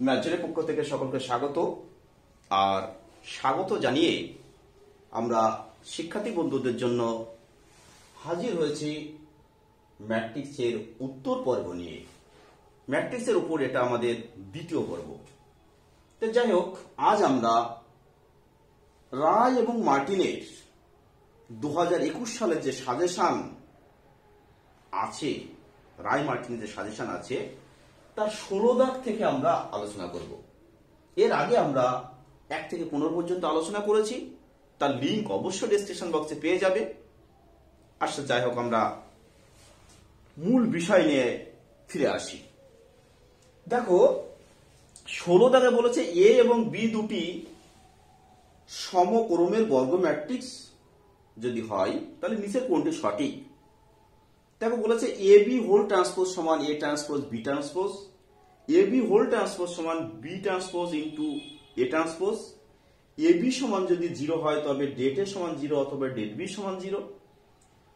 ম্যাচের পক্ষ থেকে সকলকে স্বাগত। আর স্বাগত জানিয়ে আমরা শিক্ষার্থী বন্ধুদের জন্য হাজির হয়েছি ম্যাট্রিক্সের উত্তর পর্ব নিয়ে। ম্যাট্রিক্সের উপর এটা আমাদের দ্বিতীয় পর্ব। তো যাই হোক, আজ আমরা রায় এবং মার্টিনের 2021 সালের যে সাজেশন আছে, রায় মার্টিনের যে সাজেশন আছে তার 16 দাগ থেকে আমরা আলোচনা করব। এর আগে আমরা 1 থেকে 15 পর্যন্ত আলোচনা করেছি, তার লিংক অবশ্যই ডেসক্রিপশন বক্সে পেয়ে যাবে। আসলে যাই হোক, আমরা মূল বিষয় নিয়ে ফিরে আসি। দেখো, 16 দাগে বলেছে এ এবং বি দুটি সমক্রমের বর্গ ম্যাট্রিক্স যদি হয় তাহলে নিচের কোনটি সঠিক। দেখো, বলেছে এ বি হোল ট্রান্সপোজ সমান A transpose B transpose, A B whole transpose সমান B transpose into A transpose, A B সমান যদি 0 হয় তবে ডেট এ সমান 0 অথবা ডেট বি সমান 0,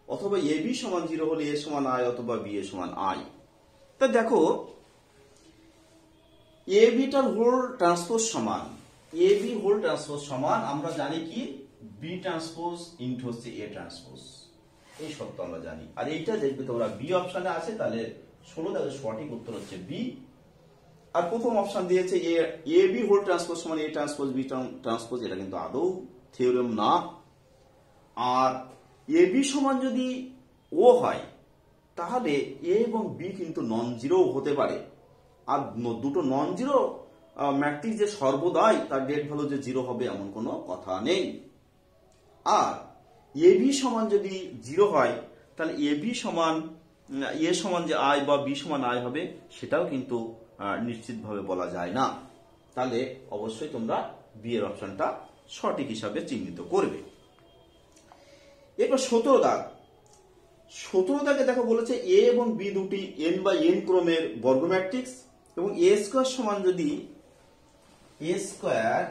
অথবা এ বি সমান 0 হলে এ সমান আই অথবা বি এ সমান আই। তা দেখো, এ বিটার হোল ট্রান্সপোজ সমান এ বি হোল ট্রান্সপোজ সমান আমরা জানি কি বি ট্রান্সপোজ ইন্টু হচ্ছে এ ট্রান্সপোজ, এই সত্য আমরা জানি। আর এইটা দেখবে তোমরা বি অপশনে আছে, তাহলে 16 দাগের সঠিক উত্তর হচ্ছে বি। আর প্রথম অপশন দিয়েছে এ বি হোল ট্রান্সপোজ সমান এ ট্রান্সপোজ বি ট্রান্সপোজ, এটা কিন্তু আদৌ থিওরেম না। আর এ বি সমান যদি ও হয় তাহলে এ এবং বি কিন্তু নন জিরো হতে পারে। আর দুটো নন জিরো ম্যাট্রিক্স যে সর্বদাই তার ডেট ভ্যালু যে 0 হবে এমন কোনো কথা নেই। আর এ বি সমান যদি 0 হয় তাহলে এ বি সমান এ সমান যে আই বা বি সমান আই হবে সেটাও কিন্তু নিশ্চিতভাবে বলা যায় না। তাহলে অবশ্যই তোমরা বি এর অপশনটা সঠিক হিসাবে চিহ্নিত করবে। এরপর 17 দাগ। 17 দাগে দেখো বলেছে এ এবং বি দুটি n বাই n ক্রমের বর্গ ম্যাট্রিক্স এবং এ স্কয়ার সমান যদি এ স্কয়ার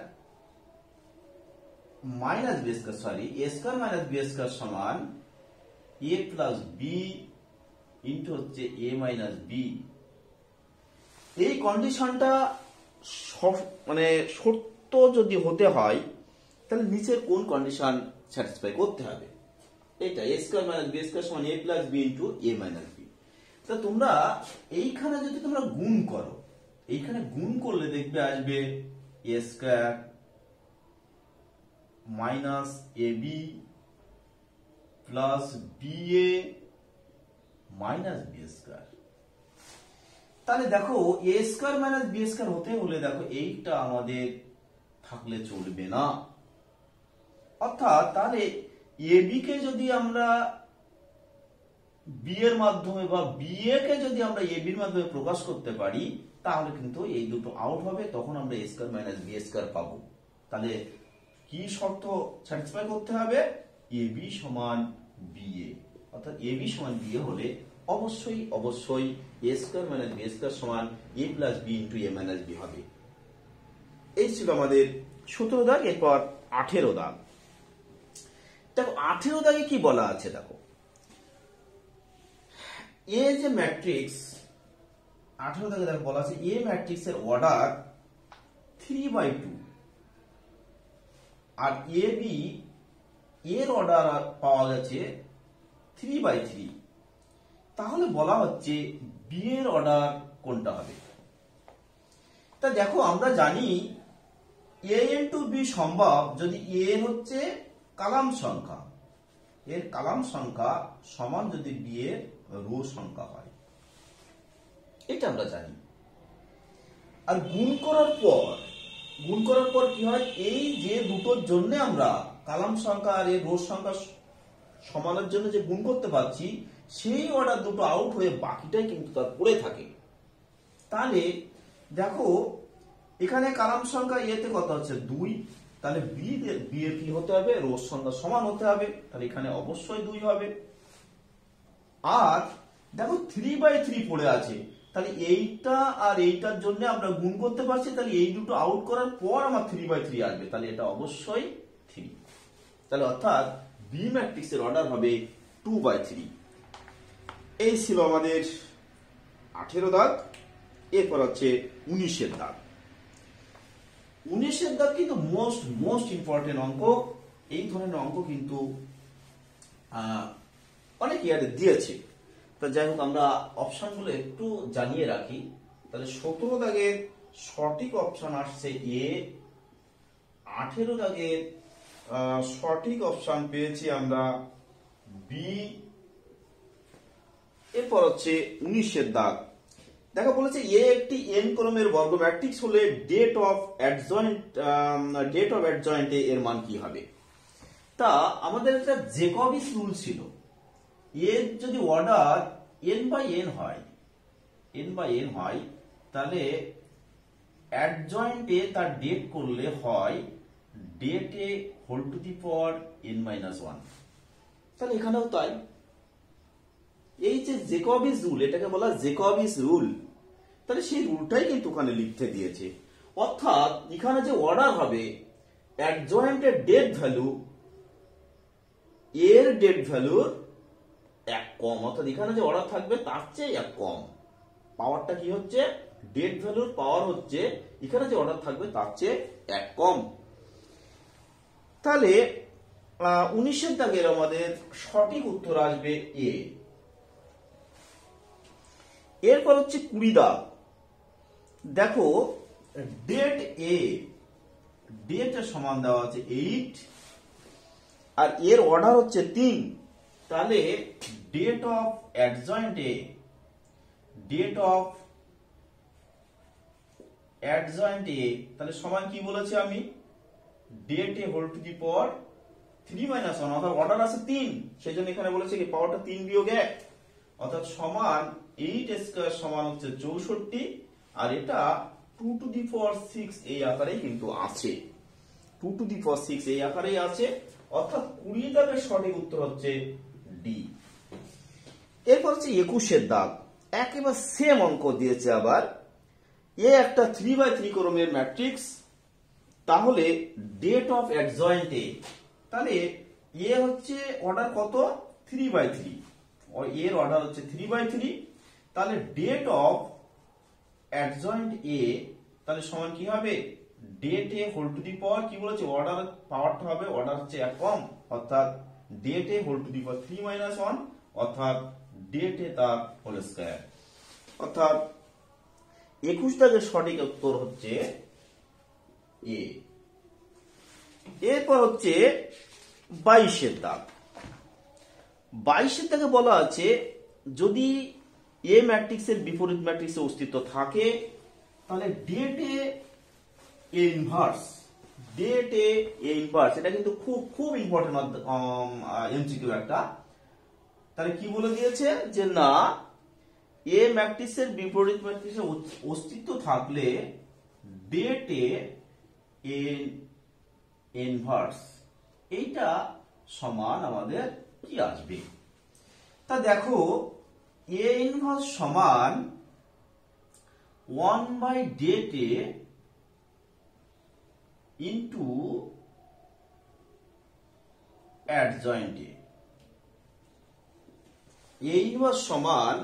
মাইনাস বি স্কয়ার এ স্কয়ার মাইনাস বি স্কয়ার সমান এ প্লাস বি ইন্টু হচ্ছে এ মাইনাস বি। এই কন্ডিশনটা মানে সত্য যদি হতে হয় তাহলে নিচের কোন কন্ডিশন স্যাটিসফাই করতে হবে? এটা এ স্কয়ার মাইনাস বি স্কয়ার সমান এ প্লাস বি ইন্টু এ মাইনাস বি। তা তোমরা এইখানে যদি তোমরা গুণ করো, এইখানে গুণ করলে দেখবে আসবে এ square minus A B plus B A minus B square. তাহলে দেখো, এ স্কয়ার মাইনাস বি স্কয়ার হতে হলে দেখো এইটা আমাদের থাকলে চলবে না। অর্থাৎ তাহলে এ বি কে যদি আমরা বি এর মাধ্যমে বা বি এ কে যদি আমরা এ বির মাধ্যমে প্রকাশ করতে পারি তাহলে কিন্তু এই দুটো আউট হবে, তখন আমরা এ স্কয়ার মাইনাস বি স্কয়ার পাবো। তাহলে কি শর্ত স্যাটিসফাই করতে হবে? এ বি সমান বি এ, অর্থাৎ এ বি সমান বি এ হলে অবশ্যই অবশ্যই এ স্কয়ার মাইনাস বি স্কয়ার সমান এ প্লাস বি ইন্টু এ মাইনাস বি হবে। এই ছিল আমাদের 17 দাগ। এরপর 18 দাগ। দেখো, 18 দাগে কি বলা আছে? দেখো, এ যে ম্যাট্রিক্স 18 দাগে দেখো বলা আছে এ ম্যাট্রিক্সের অর্ডার 3/2 আর এ বি এর অর্ডার পাওয়া গেছে 3/3। তাহলে বলা হচ্ছে বি এর অর্ডার কোনটা হবে? তা দেখো, আমরা জানি এ ইন্টু বি সম্ভব যদি এ হচ্ছে কলাম সংখ্যা, এর কলাম সংখ্যা সমান যদি বি এর রো সংখ্যা হয়, এটা আমরা জানি। আর গুণ করার পর কি হয়? এই যে দুটোর জন্য আমরা কলাম সংখ্যা আর এর রো সংখ্যা সমানের জন্য যে গুণ করতে পারছি সেই অর্ডার দুটো আউট হয়ে বাকিটাই কিন্তু তার পড়ে থাকে। তাহলে দেখো, এখানে কলাম সংখ্যা এতে কত হচ্ছে 2, তাহলে বি এর কি হতে হবে? রোর সংখ্যা সমান হতে হবে, তাহলে এখানে অবশ্যই 2 হবে। আর দেখো 3/3 পড়ে আছে, তাহলে এইটা আর এইটার জন্য আমরা গুণ করতে পারছি, তাহলে এই দুটো আউট করার পর আমার 3/3 আসবে, তাহলে এটা অবশ্যই 3। তাহলে অর্থাৎ বি ম্যাট্রিক্সের অর্ডার হবে 2/3। এই ছিল আমাদের 18 দাগ। এরপর হচ্ছে 19 দাগ। 19 দাগ কিন্তু মোস্ট ইম্পর্টেন্ট অঙ্ক। এই ধরনের অঙ্ক কিন্তু অনেক ইয়ারে দিয়েছে। তো যাই হোক, আমরা অপশনগুলো একটু জানিয়ে রাখি। তাহলে 17 দাগের সঠিক অপশন আসছে এ। 18 দাগের সঠিক অপশন পেয়েছি আমরা বি। এরপর হচ্ছে 19 দাগ। দেখো বলেছে এ একটি n কলমের বর্গ ম্যাট্রিক্স হলে ডেট অফ অ্যাডজয়েন্ট এর মান কি হবে? তা আমাদের একটা জ্যাকবিস রুল ছিল, এর যদি অর্ডার n বাই n হয় তাহলে অ্যাডজয়েন্টে তার ডেট করলে হয় det A whole to the power n-1। তাহলে এখানেও তাই। এই যে জ্যাকবিস রুল, এটাকে বলা জ্যাকবিস রুল, তাহলে সেই রুলটাই কিন্তু ওখানে লিখতে দিয়েছে। অর্থাৎ এখানে যে অর্ডার হবে অ্যাডজয়েন্টের ডেট ভ্যালু এর ডেট ভ্যালুর এক কম, অর্থাৎ এখানে যে অর্ডার থাকবে তার চেয়ে এক কম। পাওয়ারটা কি হচ্ছে? ডেট ভ্যালুর পাওয়ার হচ্ছে এখানে যে অর্ডার থাকবে তার চেয়ে এক কম। তাহলে 19 দাগের আমাদের সঠিক উত্তর আসবে এ। এরপর হচ্ছে 20 দাগ। দেখো ডেট এ, ডেট এর সমান দেওয়া আছে 8 আর এর অর্ডার হচ্ছে 3। তাহলে ডেট অফ অ্যাডজয়েন্ট এ, তাহলে সমান কি বলেছি আমি? Det A whole to the power 3-1, অর্থাৎ অর্ডার আছে 3, সেই জন্য এখানে বলেছে কি পাওয়ারটা 3 বিয়োগ 1, অর্থাৎ সমান 8 স্কয়ার সমান হচ্ছে 64, আর এটা 2 টু দি পাওয়ার 6 এই আকারেই কিন্তু আছে। 2 টু দি পাওয়ার 6 এই আকারেই আছে, অর্থাৎ 20 দাগের সঠিক উত্তর হচ্ছে ডি। এরপর হচ্ছে 21 দাগ। একেবারে সেম অঙ্ক দিয়েছে আবার। এ একটা 3x3 কলমের ম্যাট্রিক্স, তাহলে ডেট অফ অ্যাডজয়েন্ট এ, তাহলে এ হচ্ছে অর্ডার কত? 3x3, এর অর্ডার হচ্ছে 3x3, তাহলে ডেট অফ অ্যাডজয়েন্ট এ তাহলে সমান কি হবে? Det A whole to the power কি বলেছে? অর্ডার পাওয়ারটা হবে, অর্ডার হচ্ছে এক কম, অর্থাৎ det A whole to the power 3-1, অর্থাৎ ডেট এ তার হোল স্কয়ার। অর্থাৎ 21 দাগের সঠিক উত্তর হচ্ছে এ। এরপর হচ্ছে 22 দাগ। 22 দাগে বলা আছে যদি এ ম্যাট্রিক্সের বিপরীত ম্যাট্রিক্সের অস্তিত্ব থাকে তাহলে ডেট এ ইনভার্স, এটা কিন্তু খুব ইম্পর্টেন্ট এমসিকিউ একটা। তাহলে কি বলে দিয়েছে যে না, এ ম্যাট্রিক্সের বিপরীত ম্যাট্রিক্সের অস্তিত্ব থাকলে ডেট এ ইনভার্স এইটা সমান আমাদের কি আসবে? তা দেখো এ ইনভার্স সমান 1/det A into adjoint A. A inverse সমান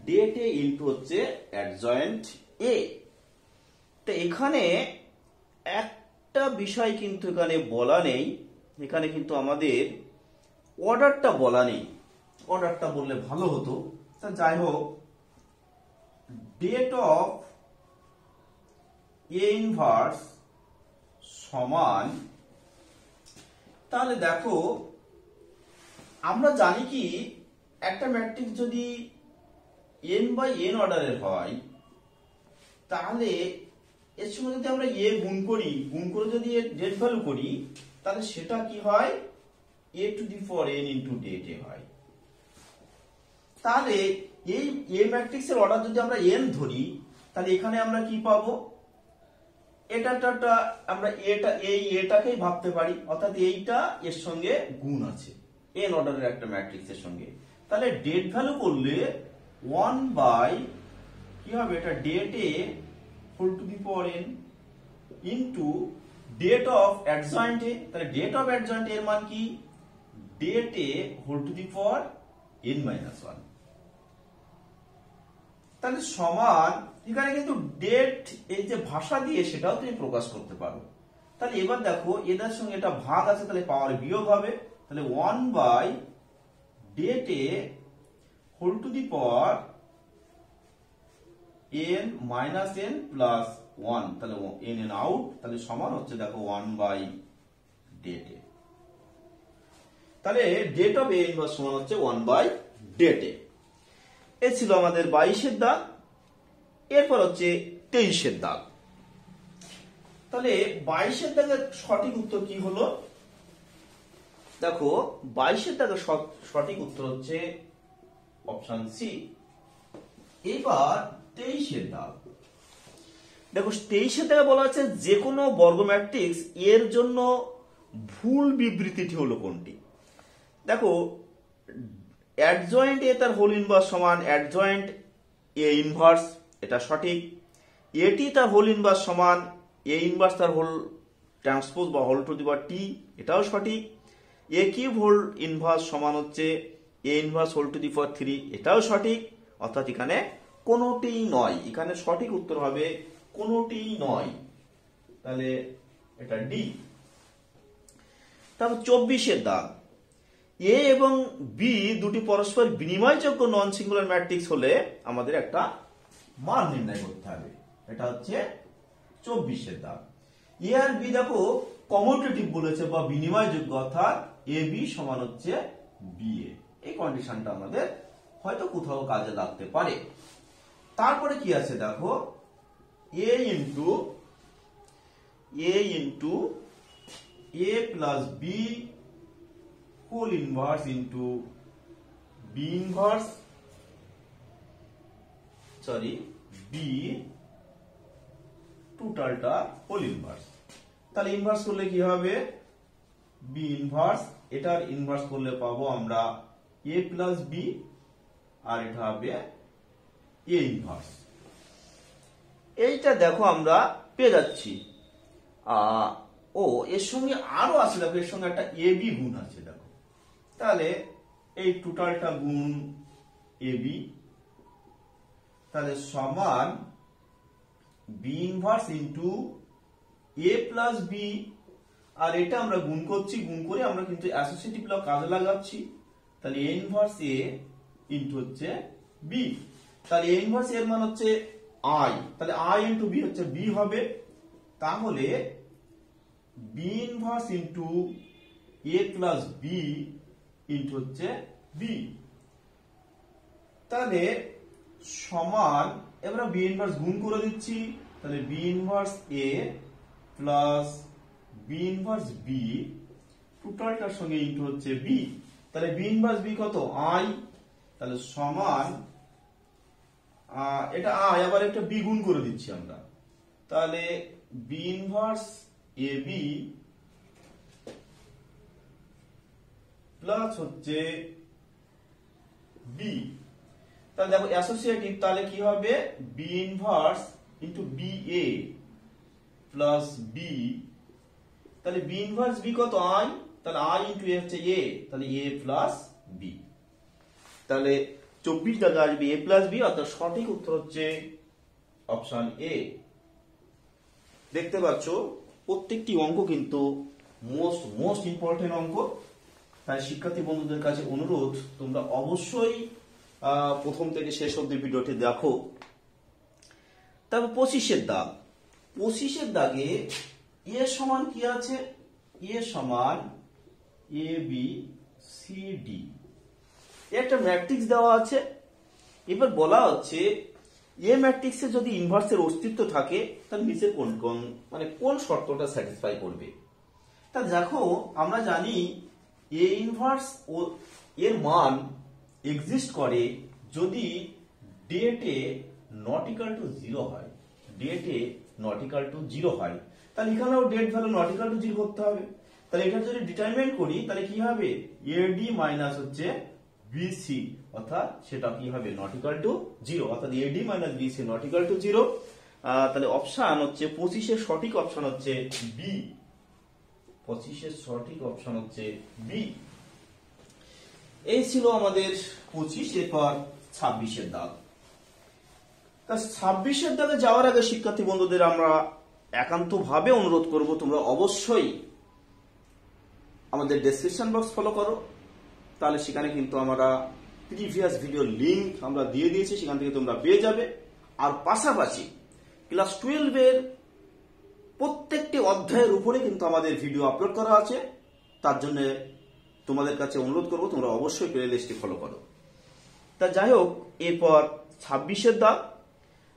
det এ ইন্টু হচ্ছে অ্যাডজয়েন্ট এ। তো এখানে একটা বিষয় কিন্তু এখানে বলা নেই, এখানে কিন্তু আমাদের অর্ডারটা বলা নেই, অর্ডারটা বললে ভালো হতো। তা যাই হোক, ডেট অফ এ ইনভার্স সমান, তাহলে দেখো আমরা জানি কি একটা ম্যাট্রিক্স যদি n/n অর্ডারের হয় তাহলে এর সঙ্গে যদি আমরা a গুণ করে যদি এর ডেট ভ্যালু করি তাহলে সেটা কি হয়? a to the power n into det A হয়। তাহলে এই a ম্যাট্রিক্সের অর্ডার যদি আমরা n ধরি তাহলে এখানে আমরা কি পাবো? এটা আমরা এটাকেই ভাবতে পারি, অর্থাৎ এইটা এর সঙ্গে গুণ আছে n অর্ডারের একটা ম্যাট্রিক্সের সঙ্গে। তাহলে ডেট ভ্যালু করলে 1 বাই কি হবে? এটা det A whole to the power n into det of adjoint A. তাহলে ডেট অফ অ্যাডজয়েন্ট এর মান কি? Det A whole to the power n-1। তাহলে সমান এখানে কিন্তু ডেট এই যে ভাষা দিয়ে সেটাও তুমি প্রকাশ করতে পারো। তাহলে এবার দেখো এদের সঙ্গে এটা ভাগ আছে, তাহলে পাওয়ার বিয়োগ হবে, তাহলে 1 by det A whole to the power n minus n plus 1, তাহলে n n আউট, তাহলে সমান হচ্ছে দেখো 1 বাই ডেট এ। তাহলে ডেট অফ এ ইনভার্স সমান হচ্ছে 1 বাই ডেট এ। এ ছিল আমাদের 22 এর দাগ। এরপর হচ্ছে 23 এর দাগ। তাহলে 22 এর দাগের সঠিক উত্তর কি হলো? দেখো 22 এর দাগের সঠিক উত্তর হচ্ছে অপশন সি। এবার 23 এর দাগ। দেখো 23 এর দাগে বলা আছে যে কোনো বর্গ ম্যাট্রিক্স এর জন্য ভুল বিবৃতিটি হলো কোনটি? দেখো অ্যাডজয়েন্ট এ তার হোল ইনভার্স সমান অ্যাডজয়েন্ট এ ইনভার্স, এটা সঠিক। এটি তার হোল ইনভার্স সমান এ ইনভার্স তার হোল ট্রান্সপোজ বা হোল টু দি পাওয়ার টি, এটাও সঠিক। এ কিউব হোল ইনভার্স সমান হচ্ছে A inverse whole to the পাওয়ার 3, এটাও সঠিক। অর্থাৎ এখানে কোনোটিই নয়, এখানে সঠিক উত্তর হবে কোনোটিই নয়, তাহলে এটা ডি। তারপর 24 এর দাগ। এ এবং বি দুটি পরস্পর বিনিময়যোগ্য নন সিঙ্গুলার ম্যাট্রিক্স হলে আমাদের একটা মান নির্ণয় করতে হবে, এটা হচ্ছে 24 এর দাগ। এ আর বি দেখো কমিউটেটিভ বলেছে বা বিনিময়যোগ্য, অর্থাৎ এ বি সমান হচ্ছে বি এ। এই কন্ডিশনটা আমাদের হয়তো কোথাও কাজে লাগতে পারে। তারপরে কি আছে দেখো, A into A plus B whole inverse into B inverse, sorry B টোটালটা হোল ইনভার্স। তাহলে ইনভার্স করলে কি হবে? বি ইনভার্স, এটার ইনভার্স করলে পাবো আমরা এ প্লাস বি, আর এটা হবে এ ইনভার্স। এইটা দেখো আমরা পেয়ে যাচ্ছি। ও এর সঙ্গে আরো আছে, দেখো এর সঙ্গে একটা এ বি গুণ আছে দেখো, তাহলে এই টোটালটা গুণ এ বি, তাহলে সমান B inverse into A plus B, আর এটা আমরা গুণ করছি, গুণ করে আমরা কিন্তু অ্যাসোসিয়েটিভ ল কাজে লাগাচ্ছি। তাহলে এ ইনভার্স এ ইন্টু হচ্ছে বি, তাহলে এ ইনভার্স এর মান হচ্ছে আই, তাহলে আই ইন্টু বি হচ্ছে বি হবে। তাহলে B inverse into A plus B into হচ্ছে বি, তাহলে সমান, এবার বি ইনভার্স গুণ করে দিচ্ছি, তাহলে B inverse A plus B inverse B টোটালটার সঙ্গে ইন্টু হচ্ছে বি, তাহলে বি ইনভার্স বি কত? আই, তাহলে সমান এটা আই, আবার একটা বি গুণ করে দিচ্ছি আমরা, তাহলে B inverse A B plus হচ্ছে বি, তাহলে দেখো অ্যাসোসিয়েটিভ, তাহলে কি হবে? B inverse into B A plus B, তাহলে বি ইনভার্স বি কত? আই, তাহলে আই ইন্টু এ হচ্ছে এ, তাহলে এ প্লাস বি, তাহলে 24 টাকা আসবে এ প্লাস বি, অর্থাৎ সঠিক উত্তর হচ্ছে অপশন এ। দেখতে পাচ্ছ প্রত্যেকটি অঙ্ক কিন্তু মোস্ট ইম্পর্টেন্ট অঙ্ক, তাই শিক্ষার্থী বন্ধুদের কাছে অনুরোধ তোমরা অবশ্যই প্রথম থেকে শেষ অবধি ভিডিওটি দেখো। তারপর 25 এর দাগ। 25 এর দাগে এ সমান কি আছে? এ সমান এ বি সি ডি, একটা ম্যাট্রিক্স দেওয়া আছে। এবার বলা হচ্ছে এ ম্যাট্রিক্সে যদি ইনভার্সের অস্তিত্ব থাকে তাহলে নিচে কোন শর্তটা স্যাটিসফাই করবে। তা দেখো আমরা জানি এ ইনভার্স ও এর মান এক্সিস্ট করে যদি ডেটে নট ইকুয়াল টু 0 হয়, ডেটে নট ইকুয়াল টু 0 হয়, তাহলে এখানেও det value not equal to 0 করতে হবে। তাহলে এটা যদি ডিটারমাইন করি তাহলে কি হবে? এডি মাইনাস হচ্ছে বিসি, অর্থাৎ সেটা কি হবে? নট ইকুয়াল টু 0, অর্থাৎ AD minus BC not equal to 0। তাহলে অপশন হচ্ছে 25 এর সঠিক অপশন হচ্ছে বি, 25 এর সঠিক অপশন হচ্ছে বি। এই ছিল আমাদের 25। এরপর 26 এর দাগ। তা 26-এর দাগে যাওয়ার আগে শিক্ষার্থী বন্ধুদের আমরা একান্তভাবে অনুরোধ করব, তোমরা অবশ্যই আমাদের ডেসক্রিপশন বক্স ফলো করো। তাহলে সেখানে কিন্তু আমরা প্রিভিয়াস ভিডিও লিংক আমরা দিয়ে দিয়েছি, সেখান থেকে তোমরা পেয়ে যাবে। আর পাশাপাশি ক্লাস 12-এর প্রত্যেকটি অধ্যায়ের উপরে কিন্তু আমাদের ভিডিও আপলোড করা আছে। তার জন্য তোমাদের কাছে অনুরোধ করব, তোমরা অবশ্যই প্লে লিস্টটি ফলো করো। তা যাই হোক, এরপর 26-এর দাগ।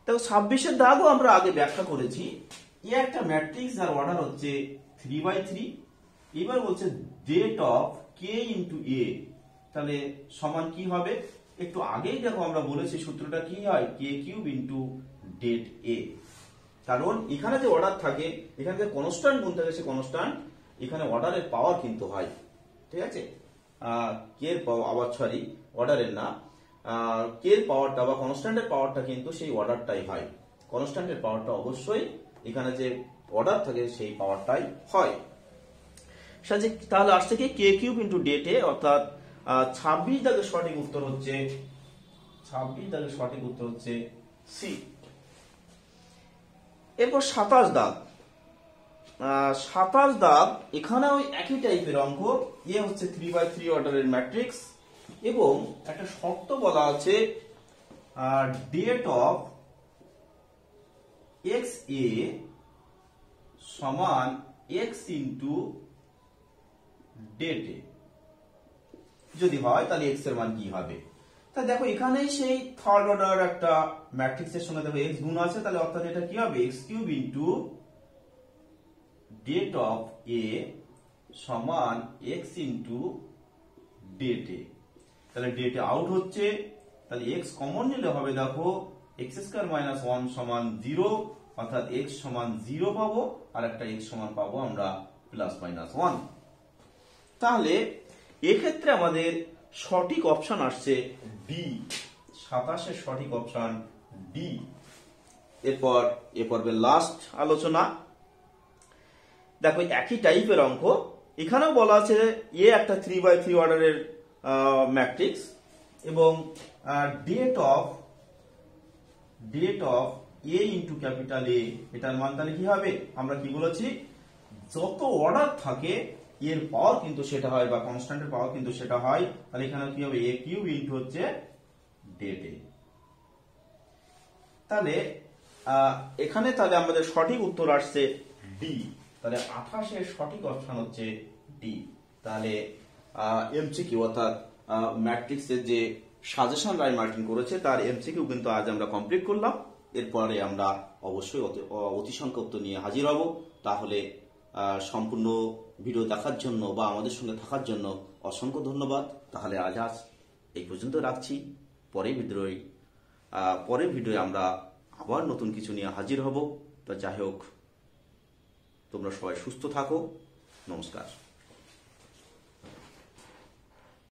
দেখো 26-এর দাগও আমরা আগে ব্যাখ্যা করেছি। এ একটা ম্যাট্রিক্স যার অর্ডার হচ্ছে 3/3। এবার বলছে ডেট অফ কে ইন্টু এ, তাহলে সমান কি হবে? একটু আগেই দেখো আমরা বলেছি সূত্রটা কি হয়, কে কিউব ইন্টু ডেট এ। কারণ এখানে যে অর্ডার থাকে, এখানে যে কনস্ট্যান্ট গুণ থাকে, সে কনস্ট্যান্ট এখানে অর্ডারের পাওয়ার কিন্তু হয়। ঠিক আছে, কে এর পাওয়ার, আবার সরি অর্ডারের না, কে এর পাওয়ারটা বা কনস্ট্যান্টের পাওয়ারটা কিন্তু সেই অর্ডারটাই হয়। কনস্ট্যান্টের পাওয়ারটা অবশ্যই এখানে যে অর্ডার থাকে সেই পাওয়ারটাই হয়। তাহলে আসছে কি কে কিউব ইন্টু ডেট এ, অর্থাৎ 26 দাগের সঠিক উত্তর হচ্ছে, 26 দাগের সঠিক উত্তর হচ্ছে সি। এরপর 27 দাগ। 27 দাগ, এখানে ওই একই টাইপের অঙ্ক। এ হচ্ছে 3/3 অর্ডারের ম্যাট্রিক্স এবং একটা শর্ত বলা আছে, ডেট অফ এক্স এ সমান এক্স ইন্টু ডেট এ যদি হয়, তাহলে এক্স এর মান কি হবে? তা দেখো এখানেই সেই থার্ড অর্ডার একটা ম্যাট্রিক্সের সঙ্গে দেখো এক্স গুণ আছে, তাহলে অর্থাৎ এটা কি হবে? X cube into det of A সমান এক্স ইন্টু ডেট এ। তাহলে ডেট এ আউট হচ্ছে, তাহলে এক্স কমন নিলে হবে দেখো এক্স স্কয়ার মাইনাস 1 সমান 0, অর্থাৎ এক্স সমান 0 পাবো, আর একটা এক্স সমান পাবো আমরা প্লাস মাইনাস 1। তাহলে এক্ষেত্রে আমাদের সঠিক অপশন আসছে ডি। 27-এর সঠিক অপশন ডি। এরপর এ পর্বের লাস্ট আলোচনা। দেখো একই টাইপের অঙ্ক, এখানেও বলা আছে এ একটা 3/3 অর্ডারের ম্যাট্রিক্স এবং det of A into capital A, এটার মান তাহলে কি হবে? আমরা কি বলেছি, যত অর্ডার থাকে এর পাওয়ার কিন্তু সেটা হয়, বা কনস্ট্যান্টের পাওয়ার কিন্তু সেটা হয়। তাহলে এখানে কি হবে? এ কিউব ইন্টু হচ্ছে ডেট এ। তাহলে এখানে তাহলে আমাদের সঠিক উত্তর আসছে ডি। তাহলে 28-এর সঠিক অপশন হচ্ছে ডি। তাহলে এমসিকিউ অর্থাৎ ম্যাট্রিক্সের যে সাজেশন রায় মার্টিন করেছে তার এমসিকিউ কিন্তু আজ আমরা কমপ্লিট করলাম। এরপরে আমরা অবশ্যই অতি সংখ্যা উত্তর নিয়ে হাজির হব। তাহলে সম্পূর্ণ ভিডিও দেখার জন্য বা আমাদের সঙ্গে থাকার জন্য অসংখ্য ধন্যবাদ। তাহলে আজ এই পর্যন্ত রাখছি। পরের ভিডিওয়ে আমরা আবার নতুন কিছু নিয়ে হাজির হব। তো যাই হোক, তোমরা সবাই সুস্থ থাকো। নমস্কার।